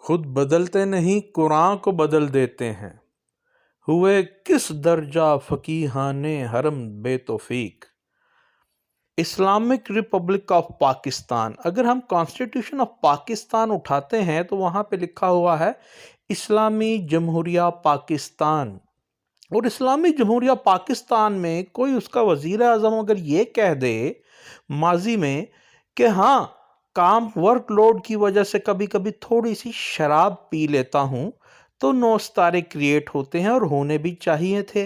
خود بدلتے نہیں قرآن کو بدل دیتے ہیں، ہوئے کس درجہ فقیہان حرم بے توفیق۔ اسلامک ریپبلک آف پاکستان، اگر ہم کانسٹیٹیوشن آف پاکستان اٹھاتے ہیں تو وہاں پہ لکھا ہوا ہے اسلامی جمہوریہ پاکستان۔ اور اسلامی جمہوریہ پاکستان میں کوئی اس کا وزیر اعظم اگر یہ کہہ دے ماضی میں کہ ہاں کام ورک لوڈ کی وجہ سے کبھی کبھی تھوڑی سی شراب پی لیتا ہوں، تو نو ستارے کریٹ ہوتے ہیں اور ہونے بھی چاہیے تھے،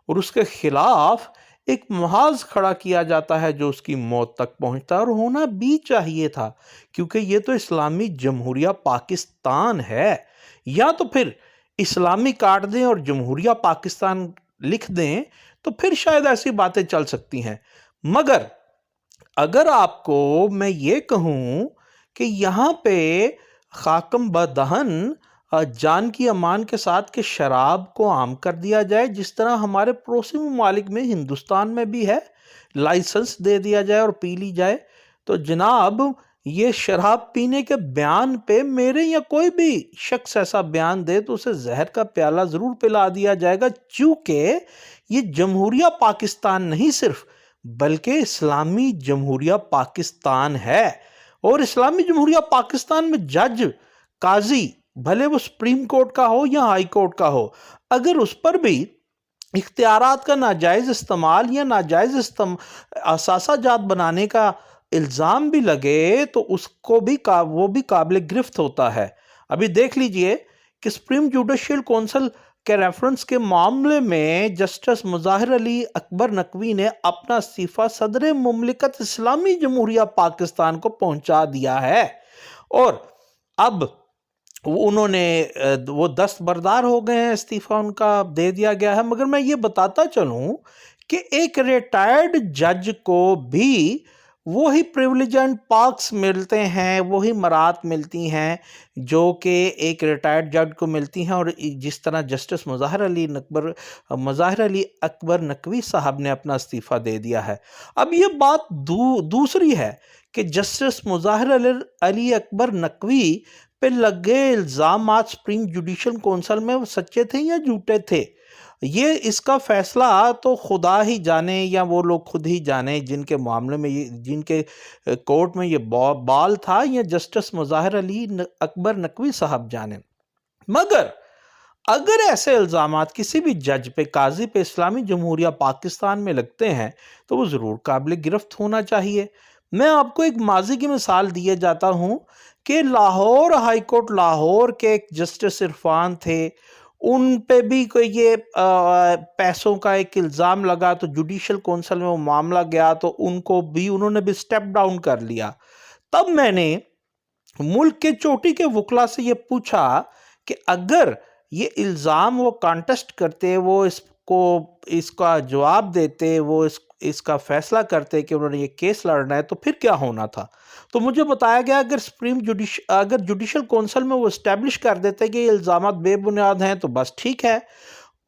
اور اس کے خلاف ایک محاذ کھڑا کیا جاتا ہے جو اس کی موت تک پہنچتا ہے، اور ہونا بھی چاہیے تھا کیونکہ یہ تو اسلامی جمہوریہ پاکستان ہے۔ یا تو پھر اسلامی کاٹ دیں اور جمہوریہ پاکستان لکھ دیں تو پھر شاید ایسی باتیں چل سکتی ہیں، مگر اگر آپ کو میں یہ کہوں کہ یہاں پہ خاکم بدہن جان کی امان کے ساتھ کہ شراب کو عام کر دیا جائے، جس طرح ہمارے پڑوسی ممالک میں ہندوستان میں بھی ہے، لائسنس دے دیا جائے اور پی لی جائے، تو جناب یہ شراب پینے کے بیان پہ میرے یا کوئی بھی شخص ایسا بیان دے تو اسے زہر کا پیالہ ضرور پلا دیا جائے گا، چونکہ یہ جمہوریہ پاکستان نہیں صرف بلکہ اسلامی جمہوریہ پاکستان ہے۔ اور اسلامی جمہوریہ پاکستان میں جج قاضی بھلے وہ سپریم کورٹ کا ہو یا ہائی کورٹ کا ہو، اگر اس پر بھی اختیارات کا ناجائز استعمال یا ناجائز اثاثہ جات بنانے کا الزام بھی لگے تو اس کو بھی وہ بھی قابل گرفت ہوتا ہے۔ ابھی دیکھ لیجئے کہ سپریم جوڈیشل کونسل کے ریفرنس کے معاملے میں جسٹس مظاہر علی اکبر نقوی نے اپنا استعفیٰ صدر مملکت اسلامی جمہوریہ پاکستان کو پہنچا دیا ہے، اور اب انہوں نے وہ دستبردار ہو گئے ہیں، استعفیٰ ان کا دے دیا گیا ہے۔ مگر میں یہ بتاتا چلوں کہ ایک ریٹائرڈ جج کو بھی وہی پریولیج اینڈ پارکس ملتے ہیں، وہی مرات ملتی ہیں جو کہ ایک ریٹائرڈ جج کو ملتی ہیں، اور جس طرح جسٹس مظاہر علی اکبر نقوی صاحب نے اپنا استعفیٰ دے دیا ہے۔ اب یہ بات دوسری ہے کہ جسٹس مظاہر علی اکبر نقوی پہ لگے الزامات سپریم جوڈیشل کونسل میں وہ سچے تھے یا جھوٹے تھے، یہ اس کا فیصلہ تو خدا ہی جانے یا وہ لوگ خود ہی جانے جن کے معاملے میں جن کے کورٹ میں یہ بال تھا، یا جسٹس مظاہر علی اکبر نقوی صاحب جانے۔ مگر اگر ایسے الزامات کسی بھی جج پہ، قاضی پہ اسلامی جمہوریہ پاکستان میں لگتے ہیں تو وہ ضرور قابل گرفت ہونا چاہیے۔ میں آپ کو ایک ماضی کی مثال دیے جاتا ہوں کہ لاہور ہائی کورٹ لاہور کے ایک جسٹس عرفان تھے، ان پہ بھی کوئی یہ پیسوں کا ایک الزام لگا تو جوڈیشل کونسل میں وہ معاملہ گیا تو انہوں نے بھی سٹیپ ڈاؤن کر لیا۔ تب میں نے ملک کے چوٹی کے وکلا سے یہ پوچھا کہ اگر یہ الزام وہ کانٹیسٹ کرتے، وہ اس کا جواب دیتے، وہ اس کا فیصلہ کرتے کہ انہوں نے یہ کیس لڑنا ہے، تو پھر کیا ہونا تھا؟ تو مجھے بتایا گیا اگر جوڈیشل کونسل میں وہ اسٹیبلش کر دیتے کہ یہ الزامات بے بنیاد ہیں تو بس ٹھیک ہے،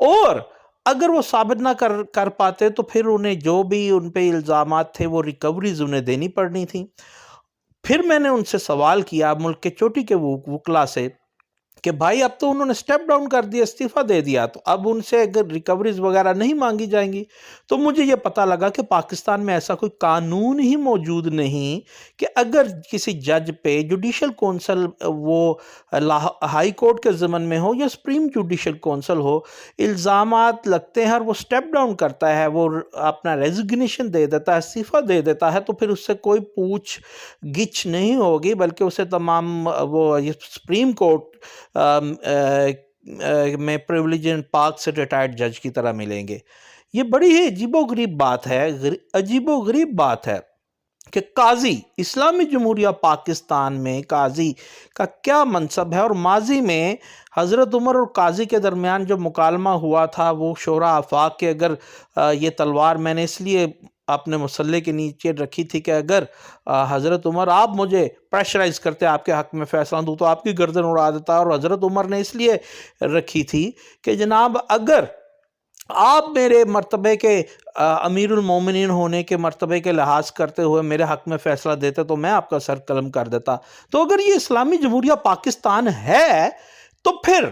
اور اگر وہ ثابت نہ کر پاتے تو پھر انہیں جو بھی ان پہ الزامات تھے وہ ریکوریز انہیں دینی پڑنی تھی۔ پھر میں نے ان سے سوال کیا، ملک کے چوٹی کے وکلا سے، کہ بھائی اب تو انہوں نے سٹیپ ڈاؤن کر دیا، استعفیٰ دے دیا، تو اب ان سے اگر ریکوریز وغیرہ نہیں مانگی جائیں گی؟ تو مجھے یہ پتہ لگا کہ پاکستان میں ایسا کوئی قانون ہی موجود نہیں کہ اگر کسی جج پہ جوڈیشل کونسل وہ ہائی کورٹ کے ضمن میں ہو یا سپریم جوڈیشل کونسل ہو، الزامات لگتے ہیں اور وہ سٹیپ ڈاؤن کرتا ہے، وہ اپنا ریزگنیشن دے دیتا ہے، استعفیٰ دے دیتا ہے، تو پھر اس سے کوئی پوچھ گچھ نہیں ہوگی، بلکہ اسے تمام وہ سپریم کورٹ میں پریولیج اینڈ پارک سے ریٹائرڈ جج کی طرح ملیں گے۔ یہ بڑی ہی عجیب و غریب بات ہے کہ قاضی اسلامی جمہوریہ پاکستان میں قاضی کا کیا منصب ہے، اور ماضی میں حضرت عمر اور قاضی کے درمیان جو مکالمہ ہوا تھا وہ شورا آفاق کے، اگر یہ تلوار میں نے اس لیے اپنے مسلح کے نیچے رکھی تھی کہ اگر حضرت عمر آپ مجھے پریشرائز کرتے آپ کے حق میں فیصلہ دوں تو آپ کی گردن اڑا دیتا، اور حضرت عمر نے اس لیے رکھی تھی کہ جناب اگر آپ میرے مرتبے کے امیر المومنین ہونے کے مرتبے کے لحاظ کرتے ہوئے میرے حق میں فیصلہ دیتے تو میں آپ کا سر قلم کر دیتا۔ تو اگر یہ اسلامی جمہوریہ پاکستان ہے تو پھر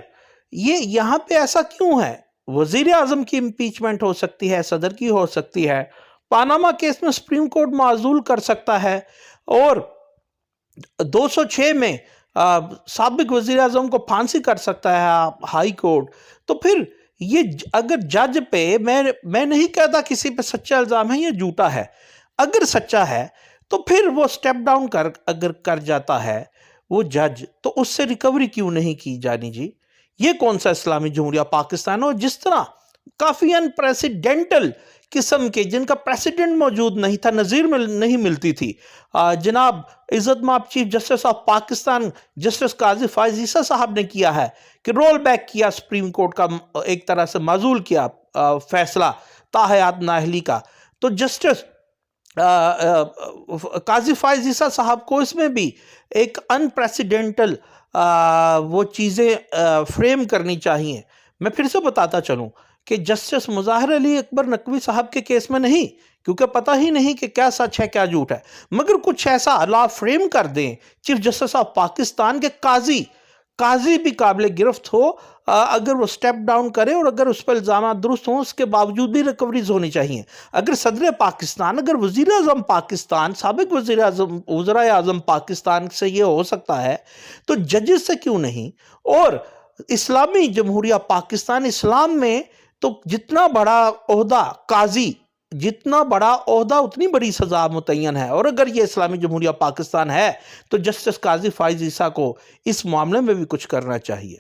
یہ یہاں پہ ایسا کیوں ہے؟ وزیر اعظم کی امپیچمنٹ ہو سکتی ہے، صدر کی ہو سکتی ہے، پاناما کیس میں سپریم کورٹ معزول کر سکتا ہے، اور 206 میں سابق وزیر اعظم کو پھانسی کر سکتا ہے ہائی کورٹ۔ تو پھر یہ اگر جج پہ میں نہیں کہتا کسی پہ سچا الزام ہے یا جھوٹا ہے، اگر سچا ہے تو پھر وہ سٹیپ ڈاؤن اگر کر جاتا ہے وہ جج، تو اس سے ریکوری کیوں نہیں کی جانی جی؟ یہ کون سا اسلامی جمہوریہ پاکستان ہے؟ اور جس طرح کافی انپریسیڈنٹل قسم کے، جن کا پریسیڈنٹ موجود نہیں تھا، نظیر نہیں ملتی تھی، جناب عزت مآب chief justice of Pakistan justice قاضی فائز عیسیٰ صاحب نے کیا ہے کہ رول بیک کیا سپریم کورٹ کا، ایک طرح سے معزول کیا فیصلہ تاحیات نااہلی کا، تو جسٹس قاضی فائز عیسیٰ صاحب کو اس میں بھی ایک انپریسیڈنٹل وہ چیزیں فریم کرنی چاہیے۔ میں پھر سے بتاتا چلوں کہ جسٹس مظاہر علی اکبر نقوی صاحب کے کیس میں نہیں، کیونکہ پتہ ہی نہیں کہ کیا سچ ہے کیا جھوٹ ہے، مگر کچھ ایسا لا فریم کر دیں چیف جسٹس آف پاکستان کے قاضی بھی قابل گرفت ہو، اگر وہ سٹیپ ڈاؤن کرے اور اگر اس پر الزامات درست ہوں، اس کے باوجود بھی ریکوریز ہونی چاہیے۔ اگر صدر پاکستان، اگر وزیر اعظم پاکستان، سابق وزرائے اعظم پاکستان سے یہ ہو سکتا ہے تو ججز سے کیوں نہیں؟ اور اسلامی جمہوریہ پاکستان، اسلام میں تو جتنا بڑا عہدہ قاضی، جتنا عہدہ اتنی بڑی سزا متعین ہے، اور اگر یہ اسلامی جمہوریہ پاکستان ہے تو جسٹس قاضی فائز عیسیٰ کو اس معاملے میں بھی کچھ کرنا چاہیے۔